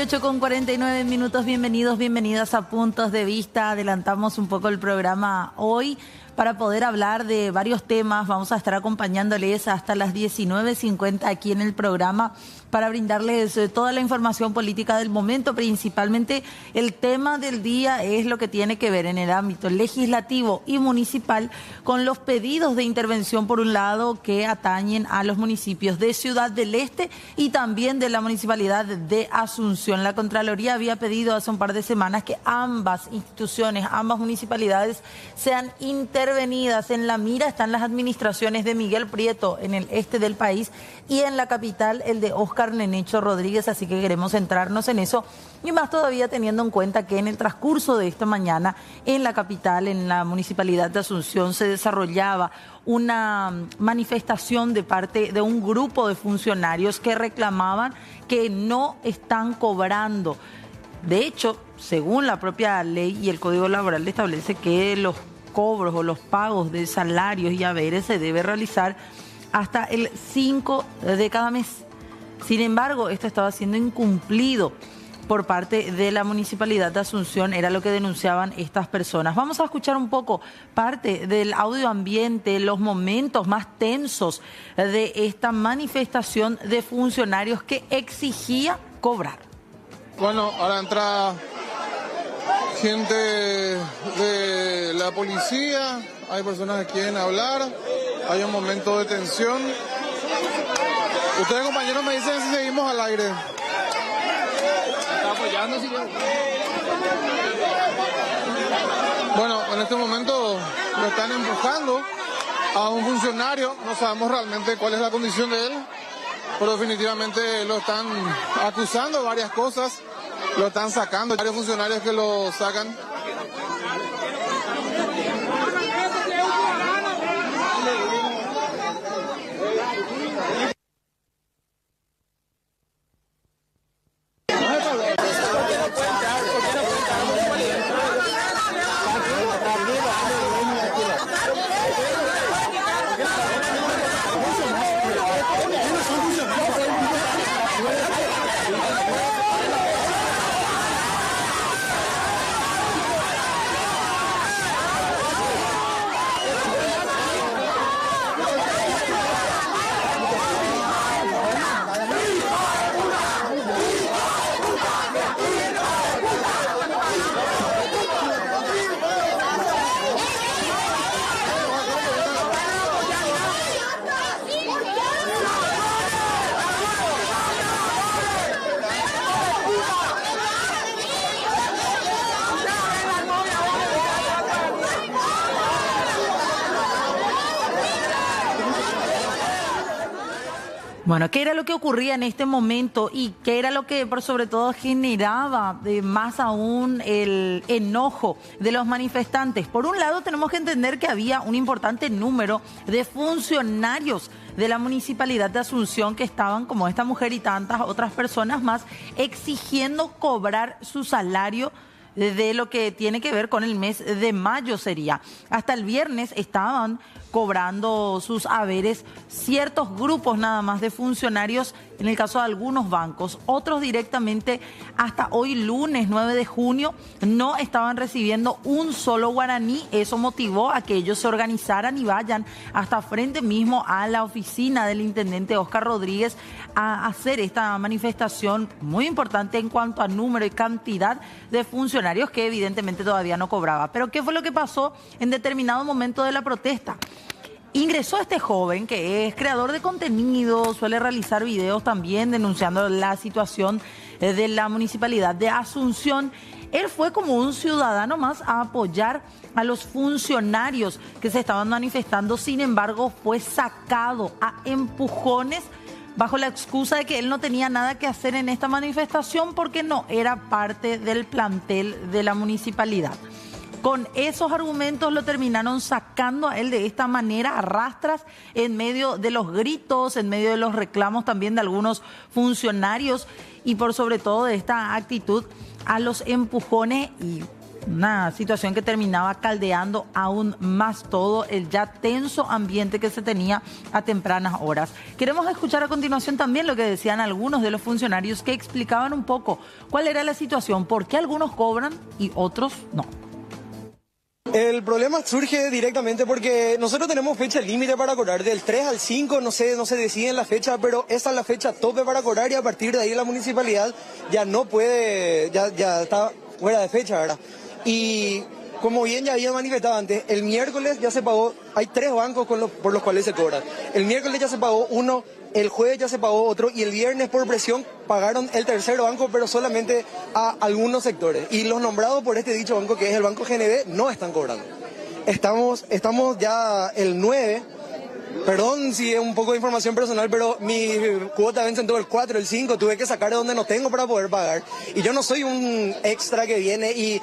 18:49, bienvenidos, bienvenidas a Puntos de Vista. Adelantamos un poco el programa hoy para poder hablar de varios temas. Vamos a estar acompañándoles hasta las 19:50 aquí en el programa para brindarles toda la información política del momento. Principalmente el tema del día es lo que tiene que ver en el ámbito legislativo y municipal con los pedidos de intervención, por un lado, que atañen a los municipios de Ciudad del Este y también de la municipalidad de Asunción. La Contraloría había pedido hace un par de semanas que ambas instituciones, ambas municipalidades sean intervenidas. En la mira están las administraciones de Miguel Prieto en el este del país y en la capital el de Óscar Nenecho Rodríguez, así que queremos centrarnos en eso y más todavía teniendo en cuenta que en el transcurso de esta mañana en la capital, en la municipalidad de Asunción, se desarrollaba una manifestación de parte de un grupo de funcionarios que reclamaban que no están cobrando. De hecho, según la propia ley y el Código Laboral establece que los cobros o los pagos de salarios y haberes se debe realizar hasta el 5 de cada mes. Sin embargo, esto estaba siendo incumplido por parte de la Municipalidad de Asunción, era lo que denunciaban estas personas. Vamos a escuchar un poco parte del audio ambiente, los momentos más tensos de esta manifestación de funcionarios que exigía cobrar. Bueno, ahora entra gente de la policía, hay personas que quieren hablar, hay un momento de tensión. Ustedes, compañeros, me dicen si seguimos al aire. ¿Está apoyando, señor? Bueno, en este momento lo están empujando a un funcionario, no sabemos realmente cuál es la condición de él, pero definitivamente lo están acusando de varias cosas, lo están sacando, hay varios funcionarios que lo sacan. Bueno, ¿qué era lo que ocurría en este momento y qué era lo que por sobre todo generaba más aún el enojo de los manifestantes? Por un lado, tenemos que entender que había un importante número de funcionarios de la Municipalidad de Asunción que estaban, como esta mujer y tantas otras personas más, exigiendo cobrar su salario de lo que tiene que ver con el mes de mayo sería. Hasta el viernes estaban cobrando sus haberes ciertos grupos nada más de funcionarios, en el caso de algunos bancos, otros directamente hasta hoy lunes 9 de junio no estaban recibiendo un solo guaraní. Eso motivó a que ellos se organizaran y vayan hasta frente mismo a la oficina del intendente Óscar Rodríguez a hacer esta manifestación muy importante en cuanto a número y cantidad de funcionarios que evidentemente todavía no cobraba. Pero ¿qué fue lo que pasó en determinado momento de la protesta? Ingresó este joven que es creador de contenido, suele realizar videos también denunciando la situación de la Municipalidad de Asunción. Él fue como un ciudadano más a apoyar a los funcionarios que se estaban manifestando, sin embargo fue sacado a empujones bajo la excusa de que él no tenía nada que hacer en esta manifestación porque no era parte del plantel de la municipalidad. Con esos argumentos lo terminaron sacando a él de esta manera, a rastras, en medio de los gritos, en medio de los reclamos también de algunos funcionarios y por sobre todo de esta actitud a los empujones y Una situación que terminaba caldeando aún más todo el ya tenso ambiente que se tenía a tempranas horas. Queremos escuchar a continuación también lo que decían algunos de los funcionarios que explicaban un poco cuál era la situación, por qué algunos cobran y otros no. El problema surge directamente porque nosotros tenemos fecha límite para cobrar, del 3 al 5, no se decide en la fecha, pero esa es la fecha tope para cobrar y a partir de ahí la municipalidad ya no puede, ya está fuera de fecha, ¿verdad? Y como bien ya había manifestado antes, el miércoles ya se pagó, hay 3 bancos por los cuales se cobra. El miércoles ya se pagó uno, el jueves ya se pagó otro y el viernes por presión pagaron el tercer banco, pero solamente a algunos sectores. Y los nombrados por este dicho banco, que es el Banco GNB, no están cobrando. Estamos ya el 9, perdón si es un poco de información personal, pero mi cuota vence en todo el 4, el 5, tuve que sacar de donde no tengo para poder pagar. Y yo no soy un extra que viene y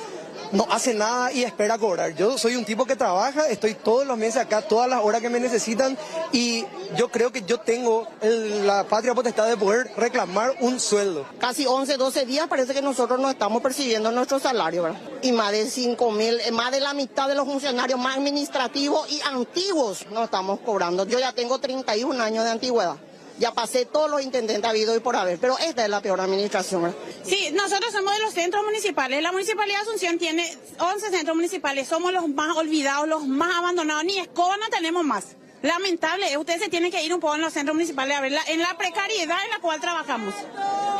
no hace nada y espera cobrar. Yo soy un tipo que trabaja, estoy todos los meses acá, todas las horas que me necesitan y yo creo que yo tengo la patria potestad de poder reclamar un sueldo. Casi 11, 12 días parece que nosotros no estamos percibiendo nuestro salario, ¿verdad? Y más de 5.000, más de la mitad de los funcionarios más administrativos y antiguos no estamos cobrando. Yo ya tengo 31 años de antigüedad. Ya pasé todos los intendentes habidos y por haber, pero esta es la peor administración, ¿verdad? Sí, nosotros somos de los centros municipales. La Municipalidad de Asunción tiene 11 centros municipales. Somos los más olvidados, los más abandonados. Ni escoba no tenemos más. Lamentable, ustedes se tienen que ir un poco en los centros municipales a ver en la precariedad en la cual trabajamos.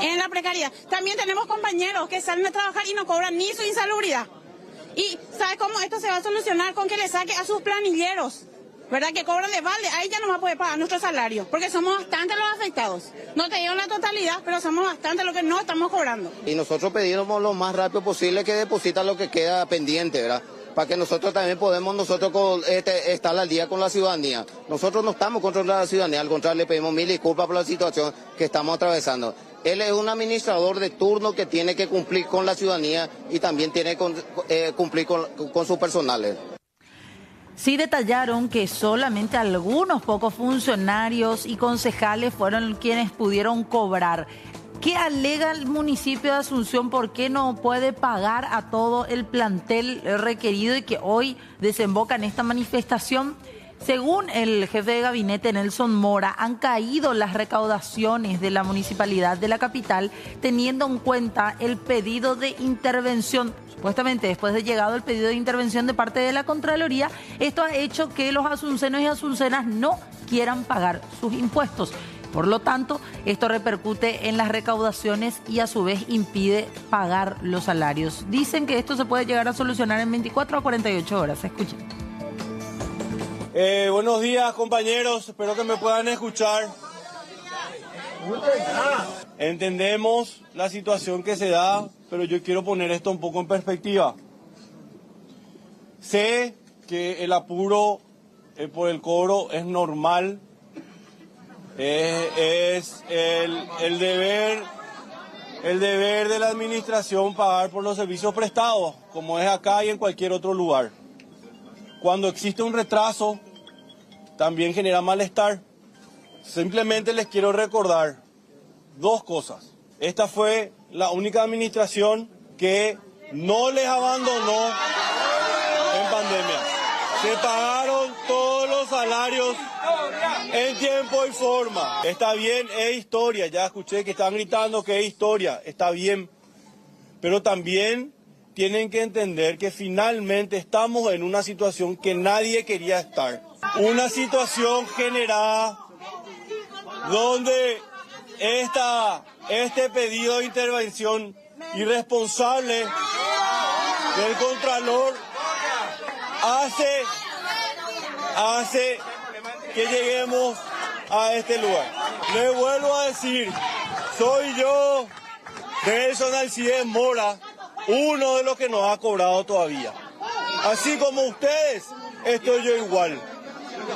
En la precariedad. También tenemos compañeros que salen a trabajar y no cobran ni su insalubridad. Y ¿sabe cómo esto se va a solucionar? Con que le saque a sus planilleros, ¿verdad? Que cobran de balde, ahí ya no va a poder pagar nuestro salario, porque somos bastante los afectados. No te digo la totalidad, pero somos bastante los que no estamos cobrando. Y nosotros pedimos lo más rápido posible que deposita lo que queda pendiente, ¿verdad? Para que nosotros también podemos estar al día con la ciudadanía. Nosotros no estamos contra la ciudadanía, al contrario, le pedimos mil disculpas por la situación que estamos atravesando. Él es un administrador de turno que tiene que cumplir con la ciudadanía y también tiene que cumplir con sus personales. Sí detallaron que solamente algunos pocos funcionarios y concejales fueron quienes pudieron cobrar. ¿Qué alega el municipio de Asunción? ¿Por qué no puede pagar a todo el plantel requerido y que hoy desemboca en esta manifestación? Según el jefe de gabinete Nelson Mora, han caído las recaudaciones de la municipalidad de la capital teniendo en cuenta el pedido de intervención. Supuestamente después de llegado el pedido de intervención de parte de la Contraloría, esto ha hecho que los asuncenos y asuncenas no quieran pagar sus impuestos. Por lo tanto, esto repercute en las recaudaciones y a su vez impide pagar los salarios. Dicen que esto se puede llegar a solucionar en 24 a 48 horas. Escuchen. Buenos días, compañeros. Espero que me puedan escuchar. Entendemos la situación que se da, pero yo quiero poner esto un poco en perspectiva. Sé que el apuro por el cobro es normal, es el deber de la administración pagar por los servicios prestados, como es acá y en cualquier otro lugar. Cuando existe un retraso, también genera malestar. Simplemente les quiero recordar 2 cosas. Esta fue la única administración que no les abandonó en pandemia. Se pagaron todos los salarios en tiempo y forma. Está bien, es historia. Ya escuché que están gritando que es historia. Está bien. Pero también tienen que entender que finalmente estamos en una situación que nadie quería estar. Una situación generada donde este pedido de intervención irresponsable del Contralor hace que lleguemos a este lugar. Le vuelvo a decir, soy yo, Nelson Alcides Mora, uno de los que nos ha cobrado todavía. Así como ustedes, estoy yo igual.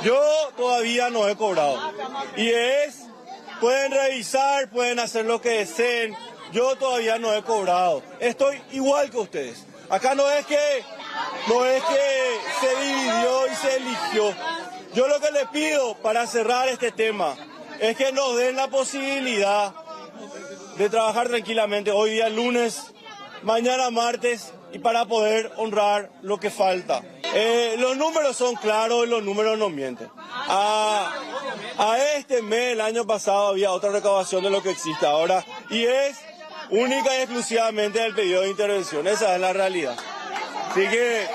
Yo todavía no he cobrado. Y pueden revisar, pueden hacer lo que deseen. Yo todavía no he cobrado. Estoy igual que ustedes. Acá no es que se dividió y se eligió. Yo lo que les pido para cerrar este tema es que nos den la posibilidad de trabajar tranquilamente. Hoy día lunes, mañana martes, y para poder honrar lo que falta. Los números son claros y los números no mienten. A este mes, el año pasado, había otra recaudación de lo que existe ahora y es única y exclusivamente del pedido de intervención. Esa es la realidad. Así que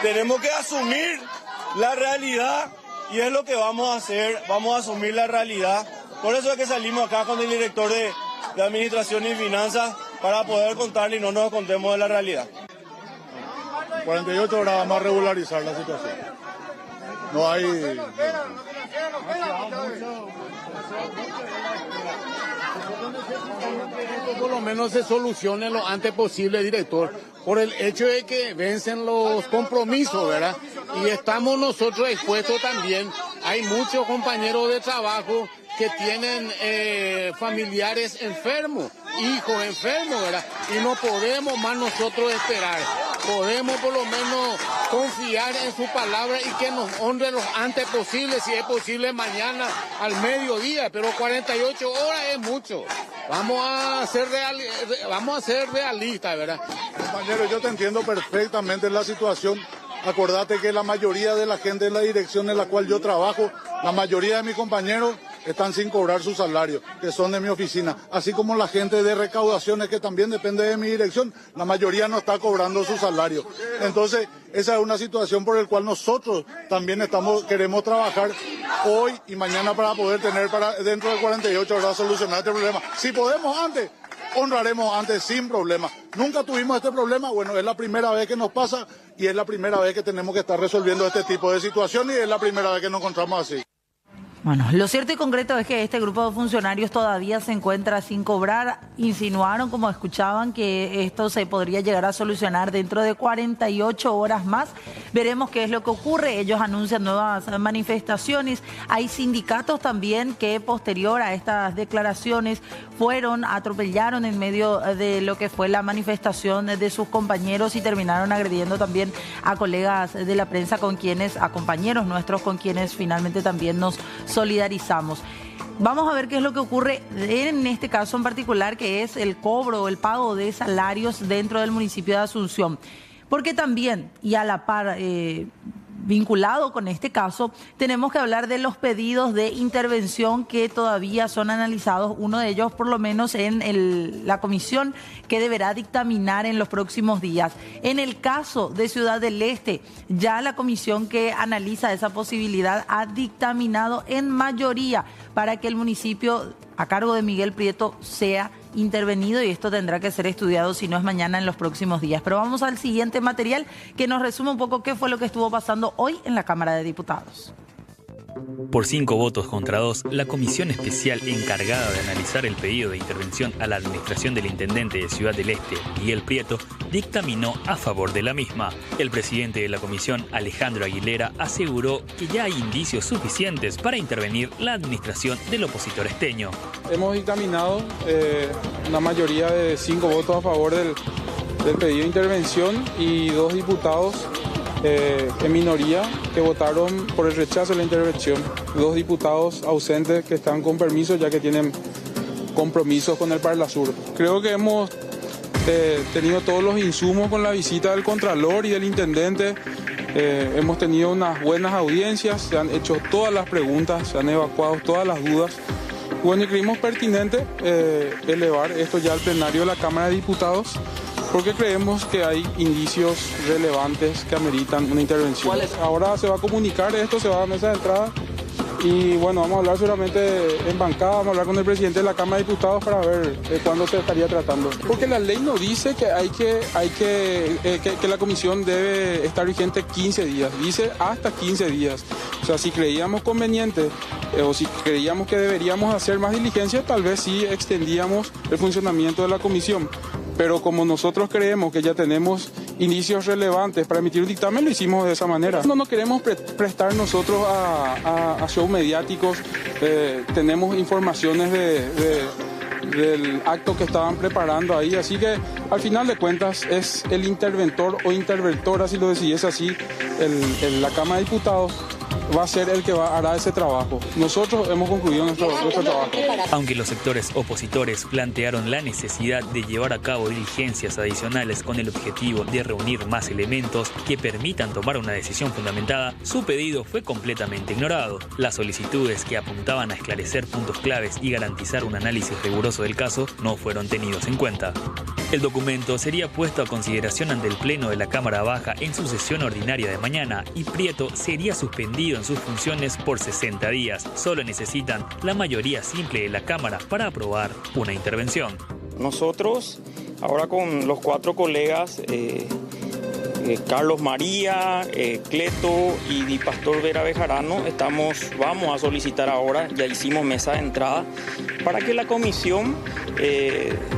tenemos que asumir la realidad y es lo que vamos a hacer. Vamos a asumir la realidad. Por eso es que salimos acá con el director de Administración y Finanzas para poder contarle y no nos escondemos de la realidad. 48 horas vamos a regularizar la situación. No hay... Por lo menos se solucione lo antes posible, director, por el hecho de que vencen los compromisos, ¿verdad? Y estamos nosotros expuestos también. Hay muchos compañeros de trabajo que tienen familiares enfermos, hijos enfermos, ¿verdad? Y no podemos más nosotros esperar. Podemos por lo menos confiar en su palabra y que nos honre lo antes posible, si es posible mañana al mediodía, pero 48 horas es mucho. Vamos a ser realistas, ¿verdad? Compañero, yo te entiendo perfectamente la situación. Acordate que la mayoría de la gente en la dirección en la cual yo trabajo, la mayoría de mis compañeros están sin cobrar su salario, que son de mi oficina, así como la gente de recaudaciones que también depende de mi dirección, la mayoría no está cobrando su salario. Entonces, esa es una situación por la cual nosotros también queremos trabajar hoy y mañana para poder tener dentro de 48 horas solucionar este problema. Si podemos antes, honraremos antes sin problema. Nunca tuvimos este problema, bueno, es la primera vez que nos pasa y es la primera vez que tenemos que estar resolviendo este tipo de situaciones y es la primera vez que nos encontramos así. Bueno, lo cierto y concreto es que este grupo de funcionarios todavía se encuentra sin cobrar. Insinuaron, como escuchaban, que esto se podría llegar a solucionar dentro de 48 horas más. Veremos qué es lo que ocurre. Ellos anuncian nuevas manifestaciones. Hay sindicatos también que posterior a estas declaraciones atropellaron en medio de lo que fue la manifestación de sus compañeros y terminaron agrediendo también a colegas de la prensa a compañeros nuestros con quienes finalmente también nos solidarizamos. Vamos a ver qué es lo que ocurre en este caso en particular, que es el cobro, el pago de salarios dentro del municipio de Asunción. Porque también, y a la par, vinculado con este caso, tenemos que hablar de los pedidos de intervención que todavía son analizados, uno de ellos por lo menos en la comisión que deberá dictaminar en los próximos días. En el caso de Ciudad del Este, ya la comisión que analiza esa posibilidad ha dictaminado en mayoría para que el municipio a cargo de Miguel Prieto sea intervenido y esto tendrá que ser estudiado, si no es mañana, en los próximos días. Pero vamos al siguiente material que nos resume un poco qué fue lo que estuvo pasando hoy en la Cámara de Diputados. Por 5 votos contra 2, la comisión especial encargada de analizar el pedido de intervención a la administración del intendente de Ciudad del Este, Miguel Prieto, dictaminó a favor de la misma. El presidente de la comisión, Alejandro Aguilera, aseguró que ya hay indicios suficientes para intervenir la administración del opositor esteño. Hemos dictaminado una mayoría de 5 votos a favor del pedido de intervención y 2 diputados en minoría que votaron por el rechazo de la intervención. 2 diputados ausentes que están con permiso ya que tienen compromisos con el Parlasur. Creo que hemos tenido todos los insumos con la visita del Contralor y del Intendente. Hemos tenido unas buenas audiencias, se han hecho todas las preguntas, se han evacuado todas las dudas. Bueno, y creímos pertinente elevar esto ya al plenario de la Cámara de Diputados, porque creemos que hay indicios relevantes que ameritan una intervención. Ahora se va a comunicar esto, se va a mesa de entrada y bueno, vamos a hablar seguramente en bancada, vamos a hablar con el presidente de la Cámara de Diputados para ver cuándo se estaría tratando. Porque la ley no dice que que la comisión debe estar vigente 15 días, dice hasta 15 días. O sea, si creíamos conveniente o si creíamos que deberíamos hacer más diligencia, tal vez sí extendíamos el funcionamiento de la comisión. Pero como nosotros creemos que ya tenemos indicios relevantes para emitir un dictamen, lo hicimos de esa manera. No nos queremos prestar nosotros a shows mediáticos. Tenemos informaciones del acto que estaban preparando ahí, así que al final de cuentas es el interventor o interventora, si lo decidiese así, la Cámara de Diputados, va a ser el que hará ese trabajo. Nosotros hemos concluido nuestro trabajo. Aunque los sectores opositores plantearon la necesidad de llevar a cabo diligencias adicionales con el objetivo de reunir más elementos que permitan tomar una decisión fundamentada, su pedido fue completamente ignorado. Las solicitudes que apuntaban a esclarecer puntos claves y garantizar un análisis riguroso del caso no fueron tenidos en cuenta. El documento sería puesto a consideración ante el Pleno de la Cámara Baja en su sesión ordinaria de mañana y Prieto sería suspendido en sus funciones por 60 días. Solo necesitan la mayoría simple de la Cámara para aprobar una intervención. Nosotros, ahora con los 4 colegas, Carlos María, Cleto y Di Pastor Vera Bejarano, vamos a solicitar ahora, ya hicimos mesa de entrada, para que la comisión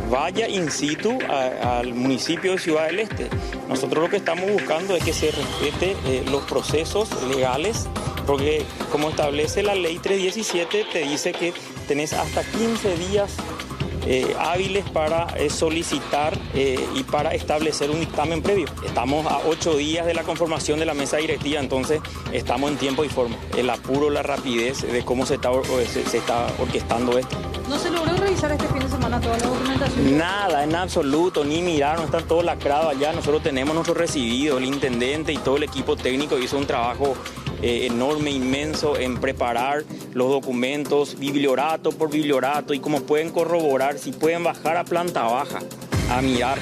vaya in situ al municipio de Ciudad del Este. Nosotros lo que estamos buscando es que se respete los procesos legales, porque como establece la ley 317, te dice que tenés hasta 15 días hábiles para solicitar y para establecer un dictamen previo. Estamos a 8 días de la conformación de la mesa directiva, entonces estamos en tiempo y forma. El apuro, la rapidez de cómo se está orquestando esto. ¿No se logró revisar este fin de semana toda la documentación? Nada, en absoluto, ni mirar, no están todos lacrados allá. Nosotros tenemos nuestro recibido, el intendente y todo el equipo técnico hizo un trabajo enorme, inmenso en preparar los documentos, bibliorato por bibliorato, y como pueden corroborar, si pueden bajar a planta baja a mirar,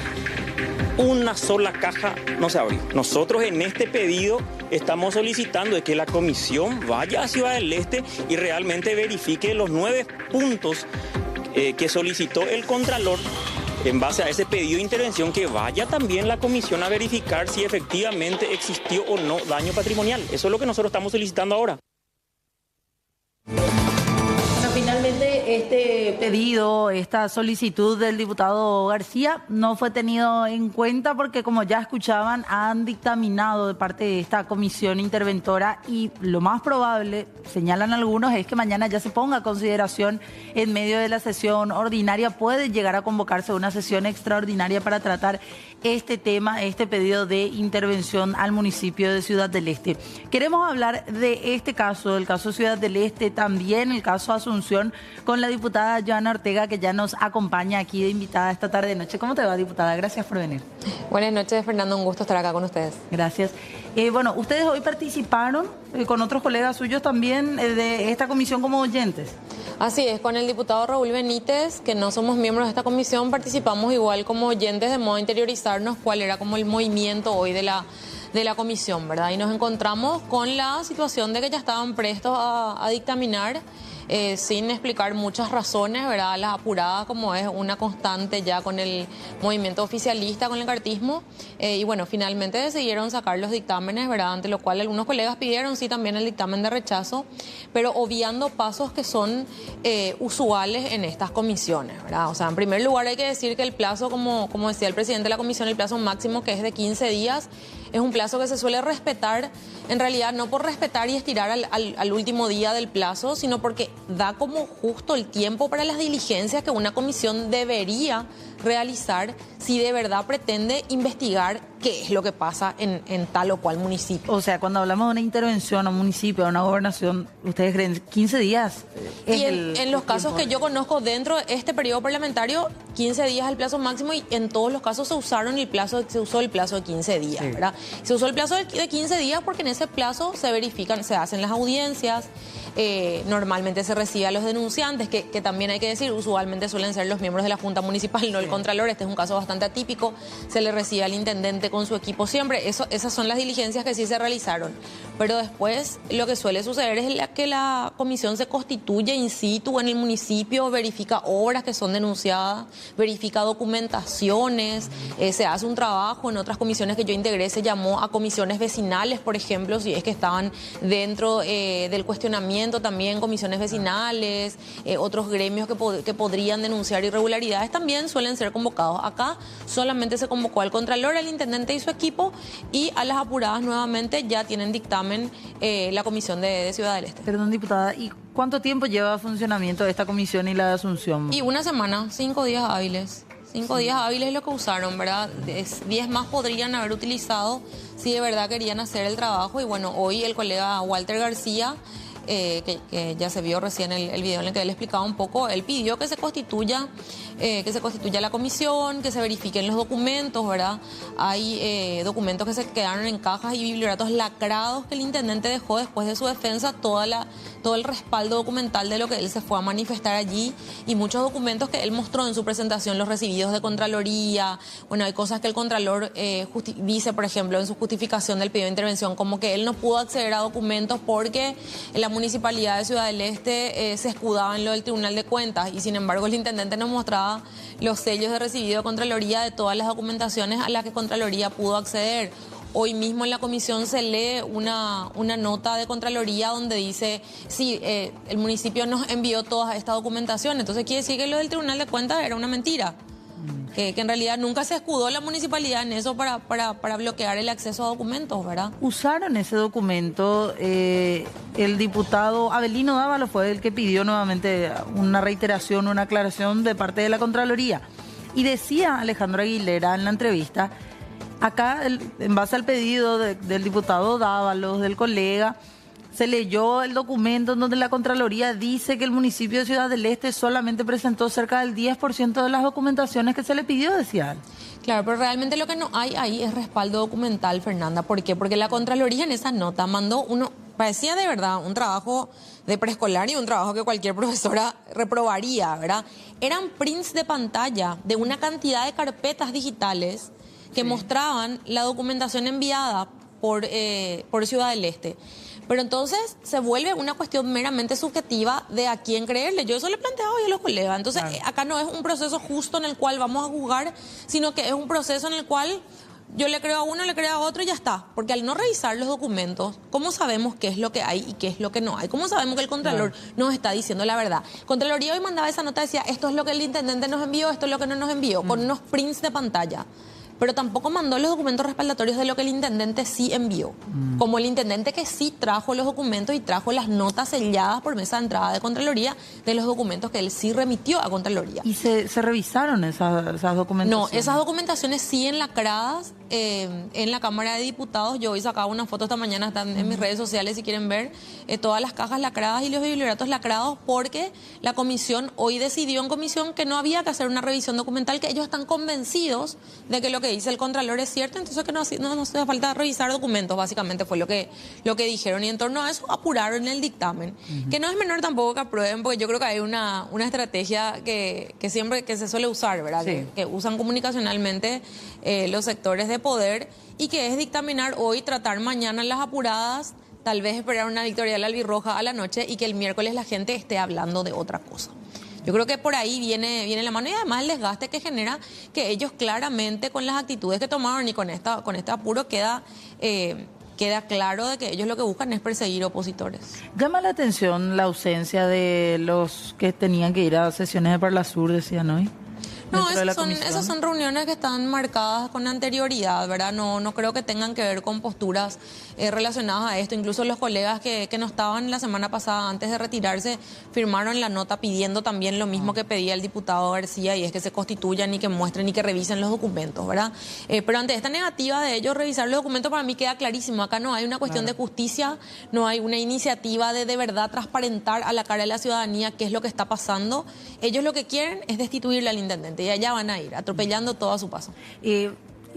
una sola caja no se abrió. Nosotros en este pedido estamos solicitando de que la comisión vaya a Ciudad del Este y realmente verifique los 9 puntos que solicitó el Contralor. En base a ese pedido de intervención, que vaya también la comisión a verificar si efectivamente existió o no daño patrimonial. Eso es lo que nosotros estamos solicitando ahora. Finalmente, este pedido, esta solicitud del diputado García no fue tenido en cuenta porque, como ya escuchaban, han dictaminado de parte de esta comisión interventora y lo más probable, señalan algunos, es que mañana ya se ponga a consideración en medio de la sesión ordinaria. Puede llegar a convocarse una sesión extraordinaria para tratar este tema, este pedido de intervención al municipio de Ciudad del Este. Queremos hablar de este caso, el caso Ciudad del Este, también el caso Asunción, con la diputada Joana Ortega, que ya nos acompaña aquí de invitada esta tarde noche. ¿Cómo te va, diputada? Gracias por venir. Buenas noches, Fernando, un gusto estar acá con ustedes. Gracias. Bueno, ustedes hoy participaron con otros colegas suyos también de esta comisión como oyentes. Así es, con el diputado Raúl Benítez, que no somos miembros de esta comisión, participamos igual como oyentes de modo a interiorizarnos cuál era como el movimiento hoy de la comisión, ¿verdad? Y nos encontramos con la situación de que ya estaban prestos a dictaminar sin explicar muchas razones, ¿verdad? Las apuradas, como es una constante ya con el movimiento oficialista, con el cartismo. Y bueno, finalmente decidieron sacar los dictámenes, ¿verdad? Ante lo cual algunos colegas pidieron sí también el dictamen de rechazo, pero obviando pasos que son usuales en estas comisiones, ¿verdad? O sea, en primer lugar hay que decir que el plazo, como decía el presidente de la comisión, el plazo máximo, que es de 15 días, es un plazo que se suele respetar, en realidad no por respetar y estirar al último día del plazo, sino porque da como justo el tiempo para las diligencias que una comisión debería realizar si de verdad pretende investigar qué es lo que pasa en tal o cual municipio. O sea, cuando hablamos de una intervención a un municipio, a una gobernación, ¿ustedes creen 15 días? Y en los casos que yo conozco dentro de este periodo parlamentario, 15 días es el plazo máximo, y en todos los casos se usó el plazo de 15 días, sí, ¿verdad? Se usó el plazo de 15 días porque en ese plazo se verifican, se hacen las audiencias, normalmente se recibe a los denunciantes, que también hay que decir, usualmente suelen ser los miembros de la Junta Municipal, no el Contralor. Este es un caso bastante atípico, se le recibe al intendente con su equipo siempre. Esas son las diligencias que sí se realizaron, pero después lo que suele suceder es que la comisión se constituye in situ en el municipio, verifica obras que son denunciadas, verifica documentaciones, se hace un trabajo. En otras comisiones que yo integré se llamó a comisiones vecinales, por ejemplo, si es que estaban dentro del cuestionamiento, también comisiones vecinales, otros gremios que podrían denunciar irregularidades también suelen ser convocados. Acá solamente se convocó al Contralor, al intendente y su equipo, y a las apuradas nuevamente ya tienen dictamen la comisión de Ciudad del Este. Perdón, diputada, ¿y cuánto tiempo lleva funcionamiento esta comisión y la de Asunción? Y una semana, 5 días hábiles. 5 días hábiles es lo que usaron, ¿verdad? 10 más podrían haber utilizado si de verdad querían hacer el trabajo. Y bueno, hoy el colega Walter García, que ya se vio recién el video en el que él explicaba un poco, él pidió que se constituya la comisión, que se verifiquen los documentos, ¿verdad? Hay documentos que se quedaron en cajas y biblioratos lacrados que el intendente dejó después de su defensa, todo el respaldo documental de lo que él se fue a manifestar allí, y muchos documentos que él mostró en su presentación, los recibidos de Contraloría. Bueno, hay cosas que el Contralor dice, por ejemplo, en su justificación del pedido de intervención, como que él no pudo acceder a documentos porque en la Municipalidad de Ciudad del Este se escudaba en lo del Tribunal de Cuentas, y sin embargo el intendente nos mostraba los sellos de recibido de Contraloría de todas las documentaciones a las que Contraloría pudo acceder. Hoy mismo en la comisión se lee una nota de Contraloría donde dice, sí, el municipio nos envió toda esta documentación, entonces quiere decir que lo del Tribunal de Cuentas era una mentira. Que en realidad nunca se escudó la municipalidad en eso para bloquear el acceso a documentos, ¿verdad? Usaron ese documento, el diputado Abelino Dávalo fue el que pidió nuevamente una reiteración, una aclaración de parte de la Contraloría. Y decía Alejandro Aguilera en la entrevista, acá en base al pedido del diputado Dávalo, del colega, se leyó el documento en donde la Contraloría dice que el municipio de Ciudad del Este solamente presentó cerca del 10% de las documentaciones que se le pidió, decía él. Claro, pero realmente lo que no hay ahí es respaldo documental, Fernanda. ¿Por qué? Porque la Contraloría en esa nota mandó parecía de verdad un trabajo de preescolar y un trabajo que cualquier profesora reprobaría, ¿verdad? Eran prints de pantalla de una cantidad de carpetas digitales que mostraban la documentación enviada por Ciudad del Este. Pero entonces se vuelve una cuestión meramente subjetiva de a quién creerle. Yo eso le planteaba hoy a los colegas. Entonces, acá no es un proceso justo en el cual vamos a juzgar, sino que es un proceso en el cual yo le creo a uno, le creo a otro y ya está. Porque al no revisar los documentos, ¿cómo sabemos qué es lo que hay y qué es lo que no hay? ¿Cómo sabemos que el Contralor nos está diciendo la verdad? Contraloría hoy mandaba esa nota, decía, esto es lo que el intendente nos envió, esto es lo que no nos envió, con unos prints de pantalla. Pero tampoco mandó los documentos respaldatorios de lo que el intendente sí envió. Como el intendente que sí trajo los documentos y trajo las notas selladas por mesa de entrada de Contraloría de los documentos que él sí remitió a Contraloría. ¿Y se revisaron esas documentaciones? No, esas documentaciones siguen lacradas en la Cámara de Diputados. Yo hoy sacaba una foto esta mañana, están en mis redes sociales si quieren ver, todas las cajas lacradas y los biblioratos lacrados, porque la comisión hoy decidió en comisión que no había que hacer una revisión documental, que ellos están convencidos de que lo que dice el Contralor es cierto, entonces que no hace falta revisar documentos, básicamente fue lo que dijeron, y en torno a eso apuraron el dictamen, que no es menor tampoco que aprueben, porque yo creo que hay una estrategia que siempre que se suele usar, ¿verdad? Sí. Que usan comunicacionalmente los sectores de poder, y que es dictaminar hoy, tratar mañana las apuradas, tal vez esperar una victoria de la albirroja a la noche y que el miércoles la gente esté hablando de otra cosa. Yo creo que por ahí viene la mano, y además el desgaste que genera que ellos claramente con las actitudes que tomaron y con este apuro queda claro de que ellos lo que buscan es perseguir opositores. Llama la atención la ausencia de los que tenían que ir a sesiones de Parlasur, decían hoy. No, esas son reuniones que están marcadas con anterioridad, ¿verdad? No creo que tengan que ver con posturas relacionadas a esto. Incluso los colegas que no estaban la semana pasada, antes de retirarse, firmaron la nota pidiendo también lo mismo que pedía el diputado García, y es que se constituyan y que muestren y que revisen los documentos, ¿verdad? Pero ante esta negativa de ellos revisar los documentos, para mí queda clarísimo. Acá no hay una cuestión de justicia, no hay una iniciativa de verdad transparentar a la cara de la ciudadanía qué es lo que está pasando. Ellos lo que quieren es destituirle al intendente, y allá van a ir, atropellando todo a su paso.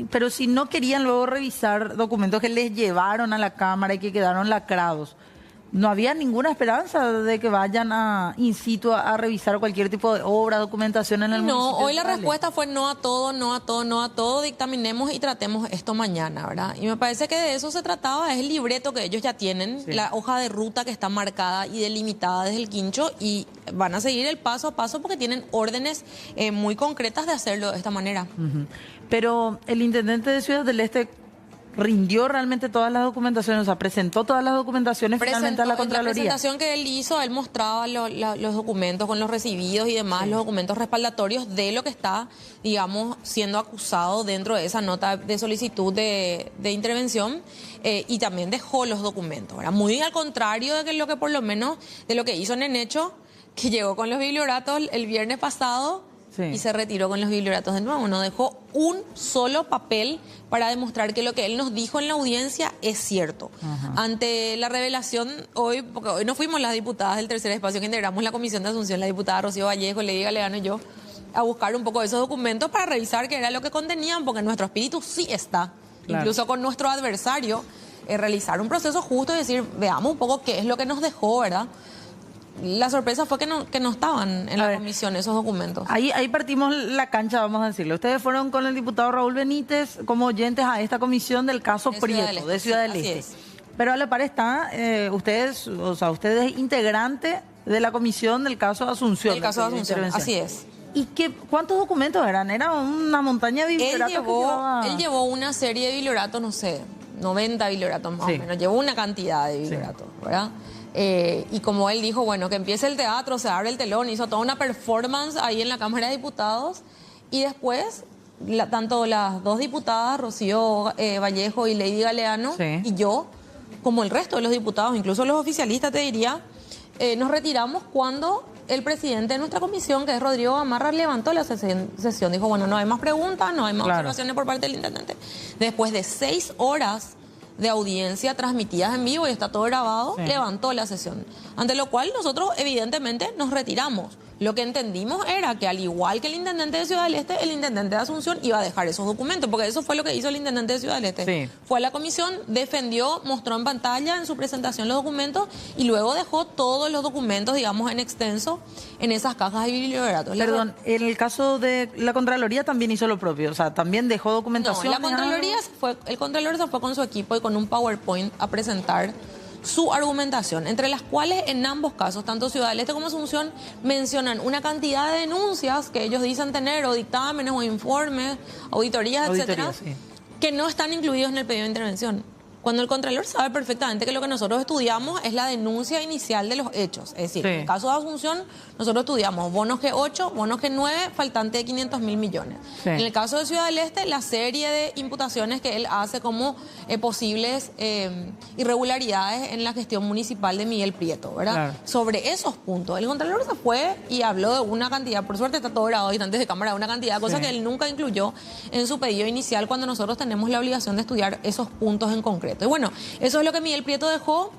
Pero si no querían luego revisar documentos que les llevaron a la Cámara y que quedaron lacrados, ¿no había ninguna esperanza de que vayan in situ a revisar cualquier tipo de obra, documentación en el municipio? No, hoy la respuesta fue no a todo, dictaminemos y tratemos esto mañana, ¿verdad? Y me parece que de eso se trataba, es el libreto que ellos ya tienen, la hoja de ruta que está marcada y delimitada desde el quincho, y van a seguir el paso a paso porque tienen órdenes muy concretas de hacerlo de esta manera. Pero el intendente de Ciudad del Este rindió realmente todas las documentaciones, o sea, presentó todas las documentaciones finalmente a la Contraloría. En la presentación que él hizo, él mostraba los documentos con los recibidos y demás, los documentos respaldatorios de lo que está, digamos, siendo acusado dentro de esa nota de solicitud de intervención, y también dejó los documentos, ¿verdad? Muy al contrario de lo que por lo menos de lo que hizo Nenecho, que llegó con los biblioratos el viernes pasado y se retiró con los biblioratos de nuevo. No dejó un solo papel para demostrar que lo que él nos dijo en la audiencia es cierto. Ante la revelación hoy, porque hoy no fuimos las diputadas del tercer espacio que integramos la comisión de Asunción, la diputada Rocío Vallejo, Lady Galeano y yo, a buscar un poco de esos documentos para revisar qué era lo que contenían, porque nuestro espíritu sí está, incluso con nuestro adversario, realizar un proceso justo y decir, veamos un poco qué es lo que nos dejó, ¿verdad? La sorpresa fue que no estaban en la comisión esos documentos. Ahí partimos la cancha, vamos a decirlo. Ustedes fueron con el diputado Raúl Benítez como oyentes a esta comisión del caso Prieto, de Ciudad del Este. Pero a la par está, ustedes integrantes de la comisión del caso Asunción. El caso de Asunción, así es. ¿Y cuántos documentos eran? Era una montaña de biblioratos. Él llevó una serie de biblioratos, no sé, 90 biblioratos más o menos. Llevó una cantidad de biblioratos, ¿verdad? Y como él dijo, bueno, que empiece el teatro, se abre el telón, hizo toda una performance ahí en la Cámara de Diputados y después tanto las dos diputadas, Rocío Vallejo y Lady Galeano, y yo, como el resto de los diputados, incluso los oficialistas, te diría, nos retiramos cuando el presidente de nuestra comisión, que es Rodrigo Gamarra, levantó la sesión. Dijo, bueno, no hay más preguntas, no hay más observaciones por parte del intendente. Después de 6 horas de audiencia transmitidas en vivo y está todo grabado, levantó la sesión. Ante lo cual nosotros evidentemente nos retiramos. Lo que entendimos era que al igual que el intendente de Ciudad del Este, el intendente de Asunción iba a dejar esos documentos, porque eso fue lo que hizo el intendente de Ciudad del Este. Fue a la comisión, defendió, mostró en pantalla en su presentación los documentos y luego dejó todos los documentos, digamos, en extenso en esas cajas de biblioratos. Perdón, en el caso de la Contraloría también hizo lo propio, o sea, también dejó documentación. No, la Contraloría el Contralor se fue con su equipo y con un PowerPoint a presentar su argumentación, entre las cuales en ambos casos, tanto Ciudad del Este como Asunción, mencionan una cantidad de denuncias que ellos dicen tener, o dictámenes, o informes, auditorías, etcétera, que no están incluidos en el pedido de intervención. Cuando el Contralor sabe perfectamente que lo que nosotros estudiamos es la denuncia inicial de los hechos. Es decir, en el caso de Asunción, nosotros estudiamos bonos G8, bonos G9, faltante de 500.000 millones. En el caso de Ciudad del Este, la serie de imputaciones que él hace como posibles irregularidades en la gestión municipal de Miguel Prieto, ¿verdad? Sobre esos puntos, el Contralor se fue y habló de una cantidad, por suerte está todo grabado y antes de cámara, una cantidad de cosas que él nunca incluyó en su pedido inicial cuando nosotros tenemos la obligación de estudiar esos puntos en concreto. Y bueno, eso es lo que Miguel Prieto dejó.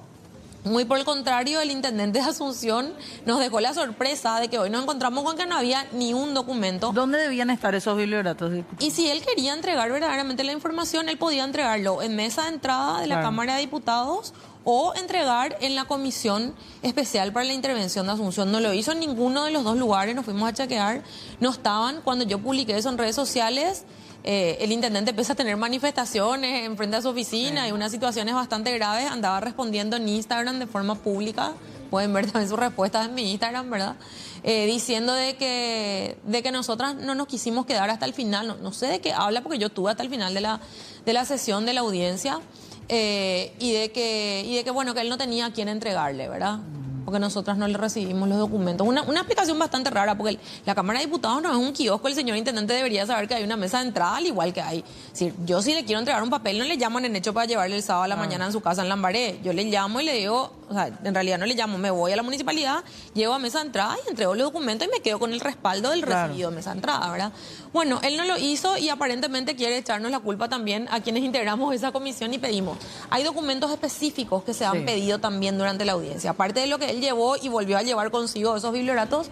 Muy por el contrario, el intendente de Asunción nos dejó la sorpresa de que hoy nos encontramos con que no había ni un documento. ¿Dónde debían estar esos biblioratos? Y si él quería entregar verdaderamente la información, él podía entregarlo en mesa de entrada de la Cámara de Diputados o entregar en la Comisión Especial para la Intervención de Asunción. No lo hizo en ninguno de los dos lugares, nos fuimos a chequear. No estaban, cuando yo publiqué eso en redes sociales, el intendente empezó a tener manifestaciones en frente a su oficina y unas situaciones bastante graves. Andaba respondiendo en Instagram de forma pública. Pueden ver también sus respuestas en mi Instagram, ¿verdad? Diciendo de que nosotras no nos quisimos quedar hasta el final. No sé de qué habla porque yo estuve hasta el final de la sesión de la audiencia y de que bueno, que él no tenía a quién entregarle, ¿verdad? Porque nosotras no le recibimos los documentos. Una explicación bastante rara, porque la Cámara de Diputados no es un kiosco, el señor intendente debería saber que hay una mesa de entrada, al igual que hay. Es decir, yo si le quiero entregar un papel, no le llaman en hecho para llevarle el sábado a la mañana en su casa en Lambaré. Yo le llamo y le digo, o sea, en realidad no le llamo, me voy a la municipalidad, llego a mesa de entrada y entrego los documentos y me quedo con el respaldo del recibido de mesa de entrada, ¿verdad? Bueno, él no lo hizo y aparentemente quiere echarnos la culpa también a quienes integramos esa comisión y pedimos. Hay documentos específicos que se han pedido también durante la audiencia. Aparte de lo que él llevó y volvió a llevar consigo esos biblioratos,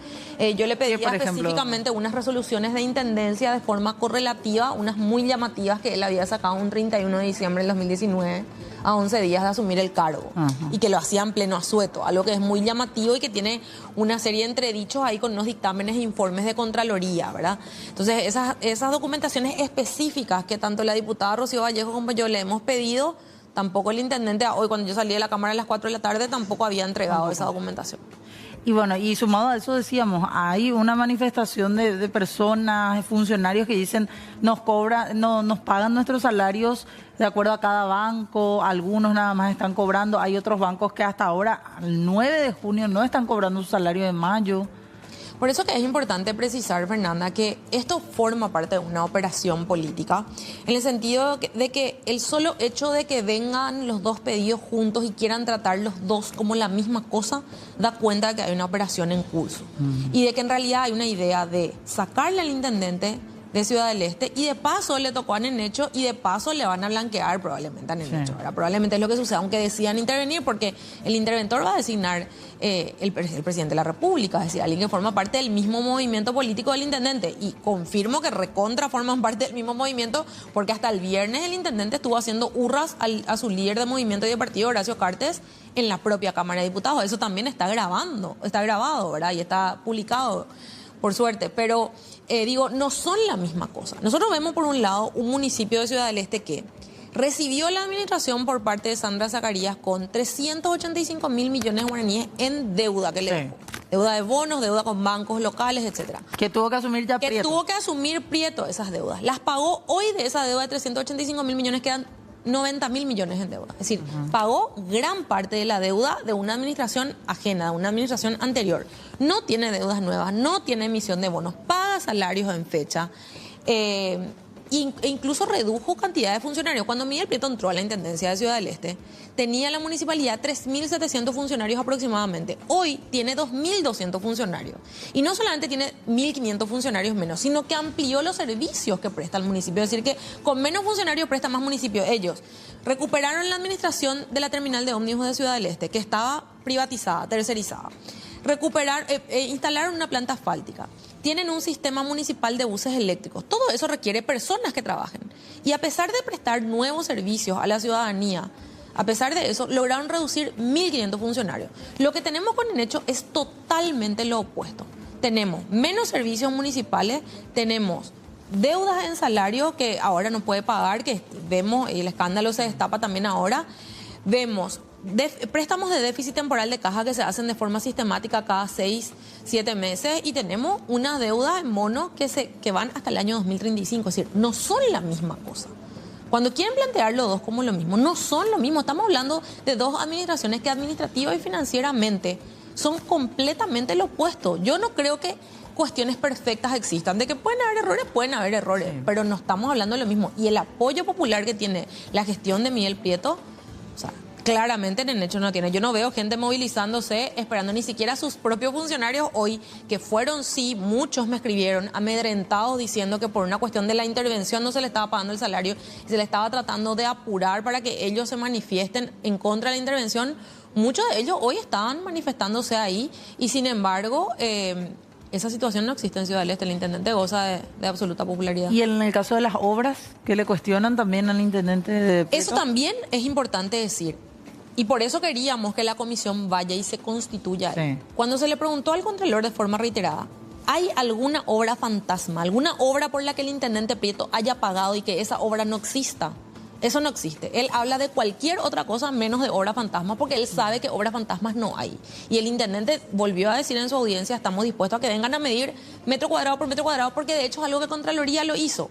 yo le pedía específicamente unas resoluciones de intendencia de forma correlativa, unas muy llamativas que él había sacado un 31 de diciembre del 2019, a 11 días de asumir el cargo, y que lo hacían pleno asueto, algo que es muy llamativo y que tiene una serie de entredichos ahí con unos dictámenes e informes de Contraloría, ¿verdad? Entonces, esas documentaciones específicas que tanto la diputada Rocío Vallejo como yo le hemos pedido, tampoco el intendente, hoy cuando yo salí de la Cámara a las 4 de la tarde, tampoco había entregado esa documentación. Y bueno, y sumado a eso decíamos, hay una manifestación de personas, de funcionarios que dicen nos pagan nuestros salarios de acuerdo a cada banco, algunos nada más están cobrando, hay otros bancos que hasta ahora, el 9 de junio, no están cobrando su salario de mayo. Por eso que es importante precisar, Fernanda, que esto forma parte de una operación política, en el sentido de que el solo hecho de que vengan los dos pedidos juntos y quieran tratar los dos como la misma cosa, da cuenta de que hay una operación en curso. Y de que en realidad hay una idea de sacarle al intendente de Ciudad del Este y de paso le tocó a Nenecho y de paso le van a blanquear probablemente a Nenecho. Sí. Probablemente es lo que sucede, aunque decidan intervenir, porque el interventor va a designar el presidente de la República, es decir, alguien que forma parte del mismo movimiento político del intendente. Y confirmo que recontra forman parte del mismo movimiento, porque hasta el viernes el intendente estuvo haciendo hurras a su líder de movimiento y de partido, Horacio Cartes, en la propia Cámara de Diputados. Eso también está grabado, ¿verdad? Y está publicado, por suerte, pero no son la misma cosa. Nosotros vemos por un lado un municipio de Ciudad del Este que recibió la administración por parte de Sandra Zacarías con 385 mil millones de guaraníes en deuda que le dejó. Deuda de bonos, deuda con bancos locales, etcétera. Que tuvo que asumir ya Prieto. Que tuvo que asumir Prieto esas deudas. Las pagó hoy. De esa deuda de 385 mil millones quedan 90 mil millones en deuda. Es decir, pagó gran parte de la deuda de una administración ajena, de una administración anterior. No tiene deudas nuevas, no tiene emisión de bonos, paga salarios en fecha, e incluso redujo cantidad de funcionarios. Cuando Miguel Prieto entró a la Intendencia de Ciudad del Este, tenía la municipalidad 3.700 funcionarios aproximadamente. Hoy tiene 2.200 funcionarios. Y no solamente tiene 1.500 funcionarios menos, sino que amplió los servicios que presta el municipio. Es decir, que con menos funcionarios presta más municipios. Ellos recuperaron la administración de la terminal de ómnibus de Ciudad del Este, que estaba privatizada, tercerizada. Instalaron una planta asfáltica. Tienen un sistema municipal de buses eléctricos. Todo eso requiere personas que trabajen. Y a pesar de prestar nuevos servicios a la ciudadanía, a pesar de eso, lograron reducir 1.500 funcionarios. Lo que tenemos con Nenecho es totalmente lo opuesto. Tenemos menos servicios municipales, tenemos deudas en salario que ahora no puede pagar, que vemos, y el escándalo se destapa también ahora. Vemos préstamos de déficit temporal de caja que se hacen de forma sistemática cada 6-7 meses y tenemos una deuda en mono que van hasta el año 2035. Es decir, no son la misma cosa. Cuando quieren plantear los dos como lo mismo, no son lo mismo. Estamos hablando de dos administraciones que administrativa y financieramente son completamente lo opuesto. Yo no creo que cuestiones perfectas existan. De que pueden haber errores, sí, pero no estamos hablando de lo mismo. Y el apoyo popular que tiene la gestión de Miguel Prieto, o sea, claramente en el hecho no tiene. Yo no veo gente movilizándose, esperando ni siquiera a sus propios funcionarios hoy, que fueron, sí, muchos me escribieron, amedrentados, diciendo que por una cuestión de la intervención no se le estaba pagando el salario y se le estaba tratando de apurar para que ellos se manifiesten en contra de la intervención. Muchos de ellos hoy estaban manifestándose ahí y, sin embargo, esa situación no existe en Ciudad del Este. El intendente goza de absoluta popularidad. Y en el caso de las obras, que le cuestionan también al intendente de Prieto. Eso también es importante decir. Y por eso queríamos que la comisión vaya y se constituya. Sí. Cuando se le preguntó al Contralor de forma reiterada, ¿hay alguna obra fantasma, alguna obra por la que el intendente Prieto haya pagado y que esa obra no exista? Eso no existe. Él habla de cualquier otra cosa menos de obra fantasma, porque él sabe que obras fantasmas no hay. Y el intendente volvió a decir en su audiencia, estamos dispuestos a que vengan a medir metro cuadrado por metro cuadrado, porque de hecho es algo que Contraloría lo hizo.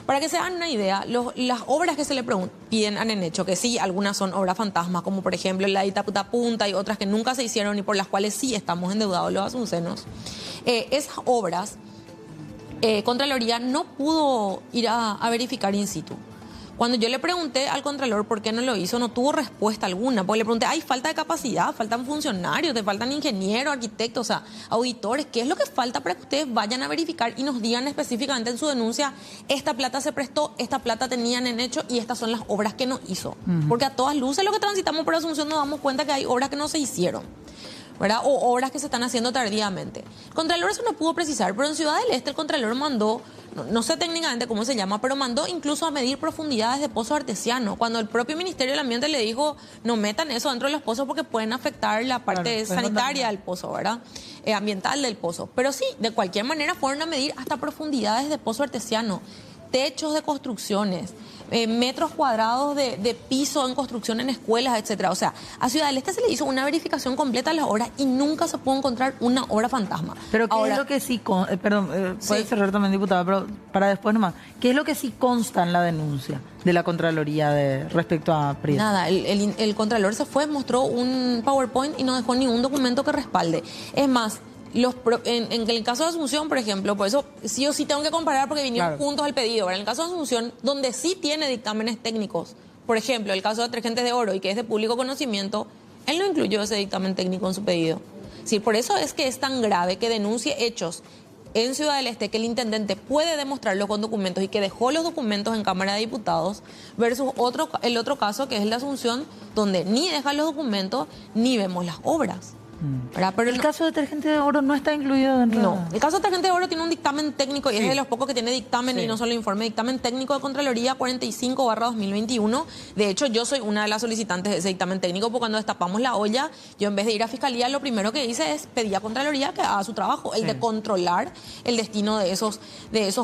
Para que se hagan una idea, las obras que se le piden a Nenecho, que sí, algunas son obras fantasmas, como por ejemplo la de Itapunta y otras que nunca se hicieron y por las cuales sí estamos endeudados los asuncenos, esas obras, Contraloría no pudo ir a verificar in situ. Cuando yo le pregunté al Contralor por qué no lo hizo, no tuvo respuesta alguna. Porque le pregunté, hay falta de capacidad, faltan funcionarios, te faltan ingenieros, arquitectos, o sea, auditores. ¿Qué es lo que falta para que ustedes vayan a verificar y nos digan específicamente en su denuncia, esta plata se prestó, esta plata tenían en hecho y estas son las obras que no hizo? Porque a todas luces lo que transitamos por Asunción nos damos cuenta que hay obras que no se hicieron, ¿verdad? O obras que se están haciendo tardíamente. El Contralor eso no pudo precisar, pero en Ciudad del Este el Contralor mandó, no sé técnicamente cómo se llama, pero mandó incluso a medir profundidades de pozos artesianos, cuando el propio Ministerio del Ambiente le dijo, no metan eso dentro de los pozos porque pueden afectar la parte sanitaria del pozo, ¿verdad? Ambiental del pozo. Pero sí, de cualquier manera fueron a medir hasta profundidades de pozo artesiano, techos de construcciones, metros cuadrados de piso en construcción en escuelas, etcétera. O sea, a Ciudad del Este se le hizo una verificación completa de las obras y nunca se pudo encontrar una obra fantasma. Pero ¿qué es lo que sí... puede cerrar también, diputada, pero para después nomás. ¿Qué es lo que sí consta en la denuncia de la Contraloría respecto a Prieto? Nada, el Contralor se fue, mostró un PowerPoint y no dejó ningún documento que respalde. Es más, En el caso de Asunción, por ejemplo, por eso sí o sí tengo que comparar porque vinieron juntos al pedido. ¿Verdad? En el caso de Asunción, donde sí tiene dictámenes técnicos, por ejemplo, el caso de Detergentes de Oro y que es de público conocimiento, él no incluyó ese dictamen técnico en su pedido. Sí, por eso es que es tan grave que denuncie hechos en Ciudad del Este que el intendente puede demostrarlo con documentos y que dejó los documentos en Cámara de Diputados versus el otro caso que es el de Asunción, donde ni deja los documentos ni vemos las obras. Pero el caso de Detergente de Oro no está incluido dentro. No, el caso de Detergente de Oro tiene un dictamen técnico y es de los pocos que tiene dictamen y no solo informe, dictamen técnico de Contraloría 45/2021. De hecho, yo soy una de las solicitantes de ese dictamen técnico porque cuando destapamos la olla, yo en vez de ir a Fiscalía, lo primero que hice es pedir a Contraloría que haga su trabajo, el de controlar el destino de esos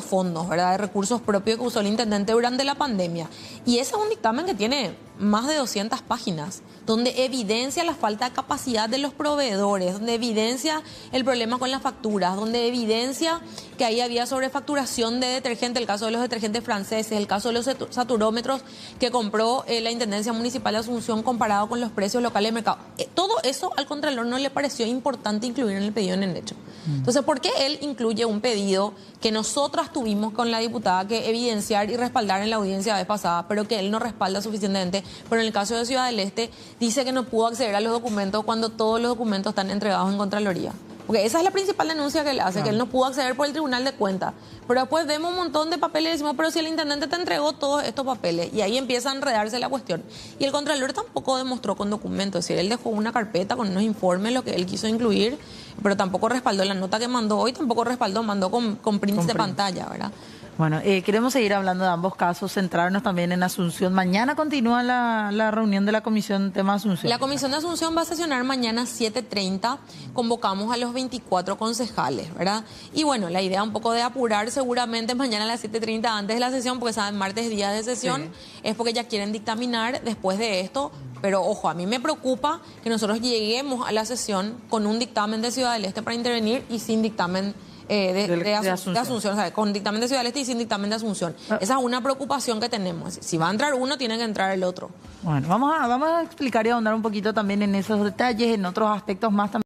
fondos, ¿verdad? De recursos propios que usó el intendente durante la pandemia. Y ese es un dictamen que tiene más de 200 páginas, donde evidencia la falta de capacidad de los proveedores, donde evidencia el problema con las facturas, donde evidencia que ahí había sobrefacturación de detergente, el caso de los detergentes franceses, el caso de los saturómetros que compró la Intendencia Municipal de Asunción comparado con los precios locales de mercado. Todo eso al Contralor no le pareció importante incluir en el pedido en el hecho. Entonces, ¿por qué él incluye un pedido que nosotras tuvimos con la diputada que evidenciar y respaldar en la audiencia la vez pasada, pero que él no respalda suficientemente? Pero en el caso de Ciudad del Este dice que no pudo acceder a los documentos cuando todos los documentos están entregados en Contraloría. Porque esa es la principal denuncia que él hace, que él no pudo acceder por el Tribunal de Cuentas. Pero después vemos un montón de papeles y decimos, pero si el intendente te entregó todos estos papeles, y ahí empieza a enredarse la cuestión. Y el Contralor tampoco demostró con documentos, es decir, él dejó una carpeta con unos informes, lo que él quiso incluir, pero tampoco respaldó la nota que mandó hoy, tampoco mandó con prints de pantalla, ¿verdad? Bueno, queremos seguir hablando de ambos casos, centrarnos también en Asunción. Mañana continúa la reunión de la Comisión tema Asunción. La Comisión de Asunción va a sesionar mañana 7:30. Convocamos a los 24 concejales, ¿verdad? Y bueno, la idea un poco de apurar seguramente mañana a las 7:30 antes de la sesión, porque saben, martes día de sesión, es porque ya quieren dictaminar después de esto. Pero ojo, a mí me preocupa que nosotros lleguemos a la sesión con un dictamen de Ciudad del Este para intervenir y sin dictamen de Asunción, o sea, con dictamen de Ciudad del Este y sin dictamen de Asunción. Esa es una preocupación que tenemos. Si va a entrar uno, tiene que entrar el otro. Bueno, vamos a explicar y ahondar un poquito también en esos detalles, en otros aspectos más también.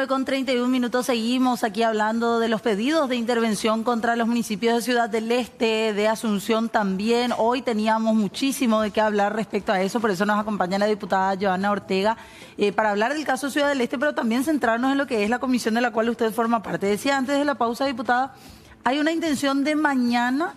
Con 31 minutos seguimos aquí hablando de los pedidos de intervención contra los municipios de Ciudad del Este, de Asunción también. Hoy teníamos muchísimo de qué hablar respecto a eso, por eso nos acompaña la diputada Joana Ortega para hablar del caso Ciudad del Este, pero también centrarnos en lo que es la comisión de la cual usted forma parte. Decía antes de la pausa, diputada, hay una intención de mañana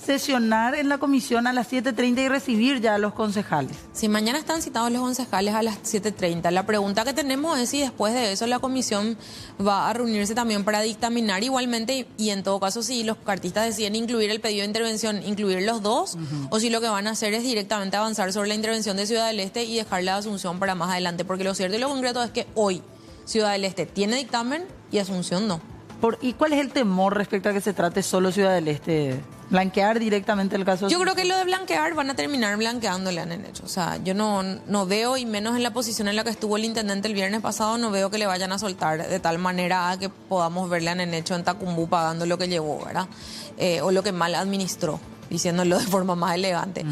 sesionar en la comisión a las 7:30 y recibir ya a los concejales. Sí, mañana están citados los concejales a las 7:30. La pregunta que tenemos es si después de eso la comisión va a reunirse también para dictaminar igualmente y en todo caso si los cartistas deciden incluir el pedido de intervención, incluir los dos, o si lo que van a hacer es directamente avanzar sobre la intervención de Ciudad del Este y dejar la Asunción para más adelante. Porque lo cierto y lo concreto es que hoy Ciudad del Este tiene dictamen y Asunción no. ¿Y cuál es el temor respecto a que se trate solo Ciudad del Este? ¿Blanquear directamente el caso? Yo creo que lo de blanquear van a terminar blanqueándole en el hecho. O sea, yo no veo, y menos en la posición en la que estuvo el intendente el viernes pasado, no veo que le vayan a soltar de tal manera a que podamos verle en el hecho en Tacumbú pagando lo que llevó, ¿verdad? O lo que mal administró, diciéndolo de forma más elegante.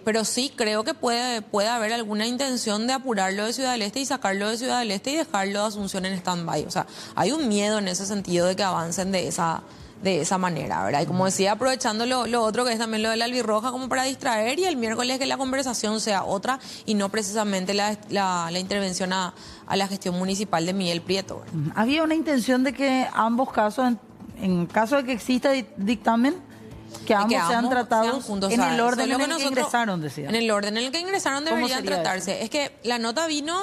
Pero sí creo que puede haber alguna intención de apurarlo de Ciudad del Este y sacarlo de Ciudad del Este y dejarlo de Asunción en stand-by. O sea, hay un miedo en ese sentido de que avancen de esa manera, ¿verdad? Y como decía, aprovechando lo otro que es también lo de la albirroja como para distraer, y el miércoles que la conversación sea otra y no precisamente la intervención a la gestión municipal de Miguel Prieto, ¿verdad? Había una intención de que ambos casos, en caso de que exista dictamen, que ambos sean tratados juntos, en el orden en el que ingresaron, decía. En el orden en el que ingresaron deberían tratarse. Eso? Es que la nota vino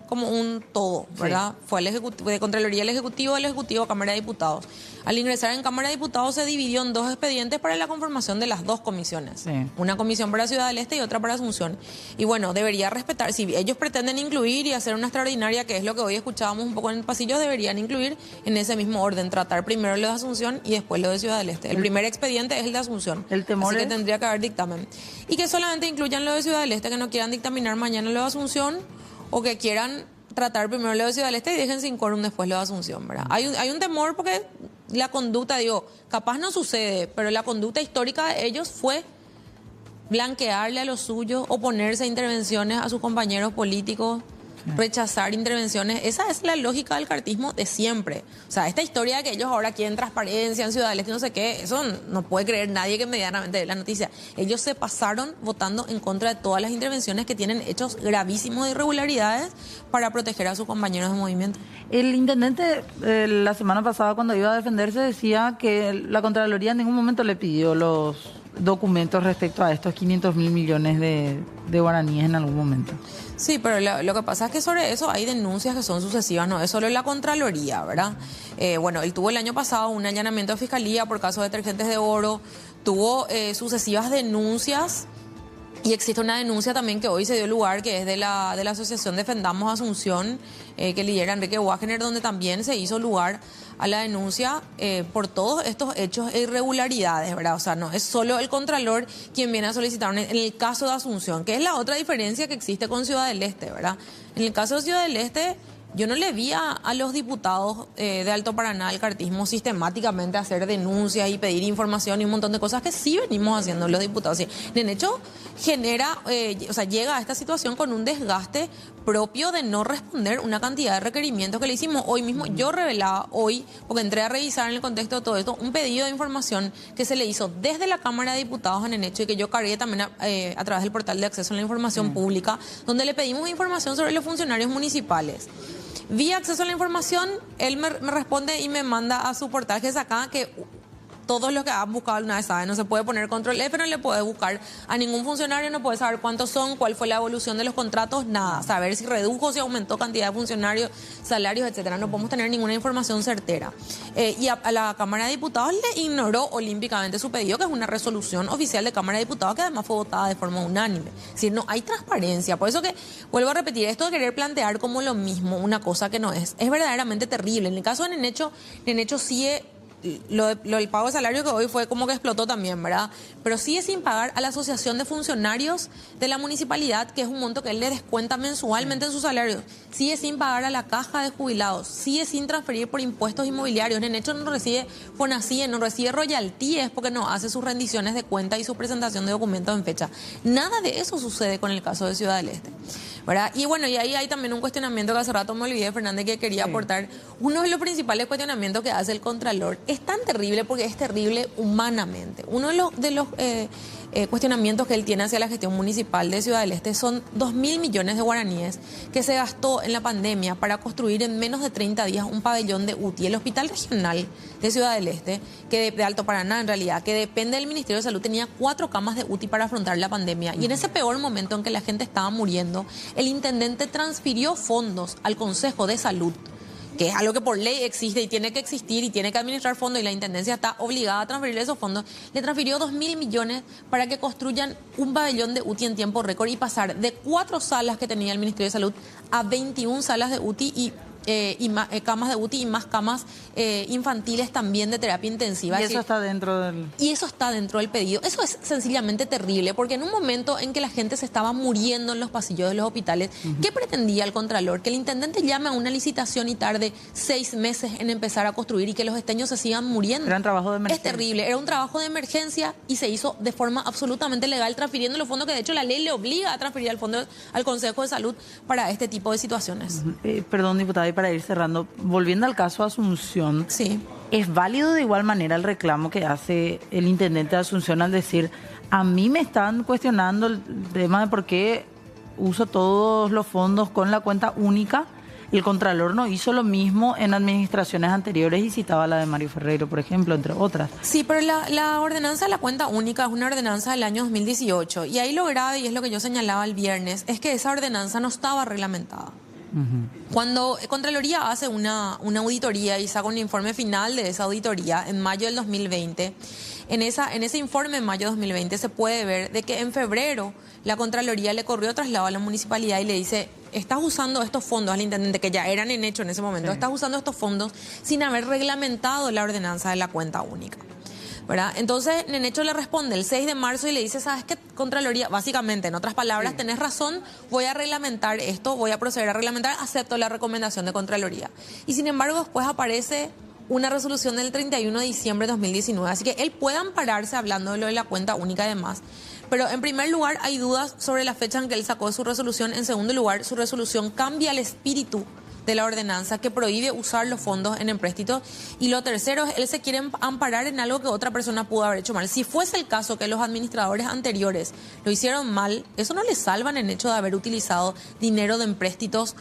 como un todo, ¿verdad? Fue el Ejecutivo, de Contraloría el Ejecutivo a Cámara de Diputados. Al ingresar en Cámara de Diputados se dividió en dos expedientes para la conformación de las dos comisiones. Una comisión para Ciudad del Este y otra para Asunción. Y bueno, debería respetar, si ellos pretenden incluir y hacer una extraordinaria, que es lo que hoy escuchábamos un poco en el pasillo, deberían incluir en ese mismo orden, tratar primero lo de Asunción y después lo de Ciudad del Este. El primer expediente es el de Asunción. El temor así que tendría que haber dictamen. Y que solamente incluyan lo de Ciudad del Este, que no quieran dictaminar mañana lo de Asunción, o que quieran tratar primero lo de Ciudad del Este y dejen sin quórum después lo de Asunción, ¿verdad? Hay un temor porque la conducta, digo, capaz no sucede, pero la conducta histórica de ellos fue blanquearle a los suyos, oponerse a intervenciones a sus compañeros políticos, rechazar intervenciones. Esa es la lógica del cartismo de siempre. O sea, esta historia de que ellos ahora quieren transparencia en Ciudad del Este, no sé qué, eso no puede creer nadie que medianamente dé la noticia. Ellos se pasaron votando en contra de todas las intervenciones que tienen hechos gravísimos de irregularidades para proteger a sus compañeros de movimiento. El intendente la semana pasada, cuando iba a defenderse, decía que la Contraloría en ningún momento le pidió los documentos respecto a estos 500.000 millones de guaraníes en algún momento. Sí, pero lo que pasa es que sobre eso hay denuncias que son sucesivas, no es solo la Contraloría, ¿verdad? Bueno, él tuvo el año pasado un allanamiento de fiscalía por casos de detergentes de oro, tuvo sucesivas denuncias. Y existe una denuncia también que hoy se dio lugar, que es de la Asociación Defendamos Asunción, que lidera Enrique Wagner, donde también se hizo lugar a la denuncia por todos estos hechos e irregularidades, ¿verdad? O sea, no es solo el Contralor quien viene a solicitar en el caso de Asunción, que es la otra diferencia que existe con Ciudad del Este, ¿verdad? En el caso de Ciudad del Este, yo no le vi a los diputados de Alto Paraná del cartismo sistemáticamente hacer denuncias y pedir información y un montón de cosas que sí venimos haciendo los diputados. Sí, en hecho, llega a esta situación con un desgaste propio de no responder una cantidad de requerimientos que le hicimos hoy mismo. Yo revelaba hoy, porque entré a revisar en el contexto de todo esto, un pedido de información que se le hizo desde la Cámara de Diputados en el hecho y que yo cargué también a través del portal de acceso a la información pública, donde le pedimos información sobre los funcionarios municipales. Vía acceso a la información, él me responde y me manda a su portal que es acá, que todos los que han buscado alguna vez saben, no se puede poner control F, no le puede buscar a ningún funcionario, no puede saber cuántos son, cuál fue la evolución de los contratos, nada, saber si redujo, si aumentó cantidad de funcionarios, salarios, etcétera. No podemos tener ninguna información certera. Y a la Cámara de Diputados le ignoró olímpicamente su pedido, que es una resolución oficial de Cámara de Diputados que además fue votada de forma unánime. Es decir, no hay transparencia. Por eso que, vuelvo a repetir, esto de querer plantear como lo mismo una cosa que no es verdaderamente terrible. En el caso de Nenecho sigue. El pago de salario que hoy fue como que explotó también, ¿verdad? Pero sigue sin pagar a la Asociación de Funcionarios de la Municipalidad, que es un monto que él le descuenta mensualmente en su salario. Sigue sin pagar a la Caja de Jubilados, sigue sin transferir por impuestos inmobiliarios. En hecho no recibe FONACIE, no recibe royalties porque no hace sus rendiciones de cuenta y su presentación de documentos en fecha. Nada de eso sucede con el caso de Ciudad del Este, ¿verdad? Y bueno, y ahí hay también un cuestionamiento que hace rato me olvidé, Fernández, que quería aportar. Uno de los principales cuestionamientos que hace el Contralor es tan terrible porque es terrible humanamente. Uno de los cuestionamientos que él tiene hacia la gestión municipal de Ciudad del Este son 2.000 millones de guaraníes que se gastó en la pandemia para construir en menos de 30 días un pabellón de UTI. El Hospital Regional de Ciudad del Este, de Alto Paraná en realidad, que depende del Ministerio de Salud, tenía 4 camas de UTI para afrontar la pandemia. Y en ese peor momento en que la gente estaba muriendo, el intendente transfirió fondos al Consejo de Salud, que es algo que por ley existe y tiene que existir y tiene que administrar fondos, y la Intendencia está obligada a transferirle esos fondos. Le transfirió 2.000 millones para que construyan un pabellón de UTI en tiempo récord y pasar de 4 salas que tenía el Ministerio de Salud a 21 salas de UTI y camas de UTI y más camas infantiles también de terapia intensiva. Y eso está dentro del... Y eso está dentro del pedido. Eso es sencillamente terrible, porque en un momento en que la gente se estaba muriendo en los pasillos de los hospitales, ¿qué pretendía el Contralor? Que el intendente llame a una licitación y tarde 6 meses en empezar a construir y que los esteños se sigan muriendo. Era un trabajo de emergencia. Es terrible. Era un trabajo de emergencia y se hizo de forma absolutamente legal, transfiriendo los fondos que de hecho la ley le obliga a transferir al Consejo de Salud para este tipo de situaciones. Perdón, diputada, y para ir cerrando, volviendo al caso Asunción, sí, ¿es válido de igual manera el reclamo que hace el intendente de Asunción al decir, a mí me están cuestionando el tema de por qué uso todos los fondos con la cuenta única? El Contralor no hizo lo mismo en administraciones anteriores y citaba la de Mario Ferreiro, por ejemplo, entre otras. Sí, pero la ordenanza de la cuenta única es una ordenanza del año 2018 y ahí lo grave, y es lo que yo señalaba el viernes, es que esa ordenanza no estaba reglamentada. Cuando Contraloría hace una auditoría y saca un informe final de esa auditoría en mayo del 2020, en ese informe en mayo de 2020 se puede ver de que en febrero la Contraloría le corrió traslado a la municipalidad y le dice, estás usando estos fondos al intendente, que ya eran en hecho en ese momento, estás usando estos fondos sin haber reglamentado la ordenanza de la cuenta única, ¿verdad? Entonces Nenecho le responde el 6 de marzo y le dice, ¿sabes qué, Contraloría? Básicamente, en otras palabras, tenés razón, voy a reglamentar esto, voy a proceder a reglamentar, acepto la recomendación de Contraloría. Y sin embargo después aparece una resolución del 31 de diciembre de 2019. Así que él puede ampararse hablando de lo de la cuenta única y demás. Pero en primer lugar hay dudas sobre la fecha en que él sacó su resolución. En segundo lugar, su resolución cambia el espíritu de la ordenanza que prohíbe usar los fondos en empréstito. Y lo tercero es él se quiere amparar en algo que otra persona pudo haber hecho mal. Si fuese el caso que los administradores anteriores lo hicieron mal, eso no le salva en el hecho de haber utilizado dinero de empréstitos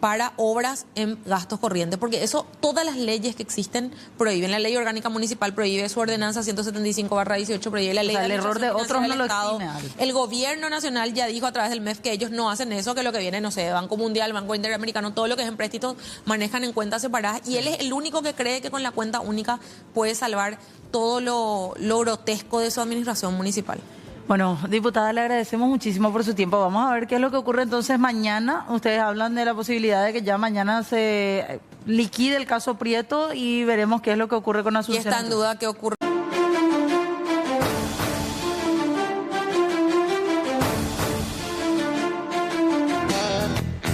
para obras en gastos corrientes, porque eso todas las leyes que existen prohíben. La ley orgánica municipal prohíbe, su ordenanza 175/18 prohíbe, la ley el error de otros no lo Estado. exime. El gobierno nacional ya dijo a través del MEF que ellos no hacen eso, que lo que viene, no sé, Banco Mundial, Banco Interamericano, todo lo que es empréstitos manejan en cuentas separadas, y él es el único que cree que con la cuenta única puede salvar todo lo grotesco de su administración municipal. Bueno, diputada, le agradecemos muchísimo por su tiempo. Vamos a ver qué es lo que ocurre entonces mañana. Ustedes hablan de la posibilidad de que ya mañana se liquide el caso Prieto y veremos qué es lo que ocurre con Asunción. Y está en duda qué ocurre.